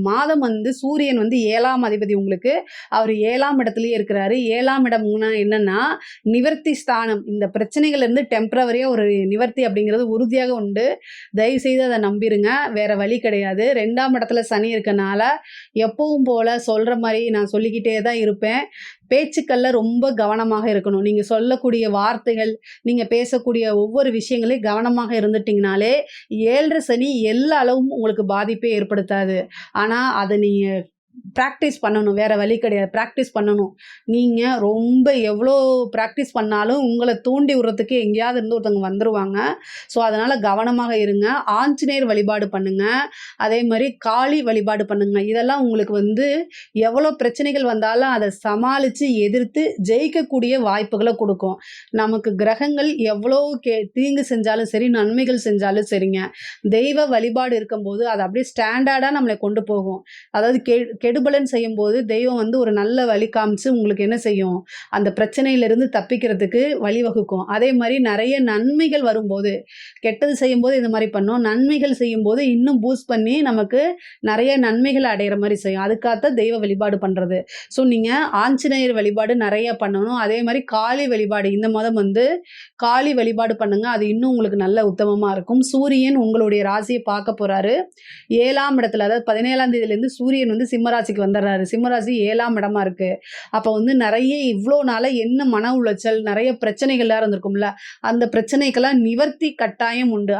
மாதம் வந்து சூரியன் வந்து 7ஆம் அதிபதி உங்களுக்கு. அவர் 7ஆம் இடத்திலேயே இருக்கிறாரு. 7ஆம் இடம்னா என்னன்னா, நிவர்த்தி ஸ்தானம். இந்த பிரச்சனைகள்லேருந்து டெம்பரவரியா ஒரு நிவர்த்தி அப்படிங்கிறது உறுதியாக உண்டு. தயவுசெய்து அத நம்பிருங்க. வேற வழி கிடையாது. 2ஆம் இடத்துல சனி இருக்கனால, எப்பவும் போல சொல்ற மாரி நான் சொல்லிக்கிட்டே தான் இருப்பேன். பேச்சுக்கள்ல ரொம்ப கவனமாக இருக்கணும். நீங்க சொல்லக்கூடிய வார்த்தைகள், நீங்க பேசக்கூடிய ஒவ்வொரு விஷயங்களையும் கவனமாக இருந்துட்டீங்கனாலே, 7 சனி எல்லா அளவும் உங்களுக்கு பாதிப்பே ஏற்படுத்தாது. ஆனா, அத நீங்க பிராக்டிஸ் பண்ணணும். வேற வழி கிடையாது. பிராக்டிஸ் பண்ணணும். நீங்க ரொம்ப எவ்வளோ பிராக்டிஸ் பண்ணாலும், உங்கள தூண்டி விடுறதுக்கு எங்கேயாவது இருந்து ஒருத்தவங்க வந்துருவாங்க. ஸோ, அதனால கவனமாக இருங்க. ஆஞ்சநேயர் வழிபாடு பண்ணுங்க. அதே மாரி காளி வழிபாடு பண்ணுங்க. இதெல்லாம் உங்களுக்கு வந்து எவ்வளோ பிரச்சனைகள் வந்தாலும் அத சமாளிச்சு, எதிர்த்து ஜெயிக்கக்கூடிய வாய்ப்புகள குடுக்கும். நமக்கு கிரகங்கள் எவ்வளோ தீங்கு செஞ்சாலும் சரி, நன்மைகள் செஞ்சாலும் சரிங்க. தெய்வ வழிபாடு இருக்கும்போது, அது அப்படியே ஸ்டாண்டர்டா நம்மள கொண்டு போகும். அதாவது கெடுபலன் செய்யும்போது தெய்வம் வந்து ஒரு நல்ல வழி காமிச்சு உங்களுக்கு என்ன செய்யும்? அந்த பிரச்சனையிலிருந்து தப்பிக்கிறதுக்கு வழிவகுக்கும். அதே மாரி நெறைய நன்மைகள் வரும்போது, கெட்டது செய்யும்போது இந்த மாரி பண்ணும். நன்மைகள் செய்யும்போது இன்னும் பூஸ்ட் பண்ணி நமக்கு நெறைய நன்மைகள் அடையிற மாரி செய்யும். அதுக்காகத்தான் தெய்வ வழிபாடு பண்றது. ஸோ நீங்க ஆஞ்சநேயர் வழிபாடு நெறைய பண்ணணும். அதே மாரி காளி வழிபாடு இந்த மாதம் வந்து காளி வழிபாடு பண்ணுங்க. அது இன்னும் உங்களுக்கு நல்ல உத்தமமா இருக்கும். சூரியன் உங்களுடைய ராசிய பார்க்க போறாரு. 7ஆம் இடத்துல அதாவது 17ஆம் தேதியிலேருந்து சூரியன் வந்து சிம்ம ராசிக்கு வந்துடுறாரு. சிம்ம ராசி 7ஆம் இடமா இருக்கு. அப்ப வந்து நெறைய இவ்ளோ நாளா என்ன மன உளைச்சல், நெறைய பிரச்சனைகள்லாம் இருந்திருக்கும்ல, அந்த பிரச்சனைக்கெல்லாம் நிவர்த்தி கட்டாயம் உண்டு.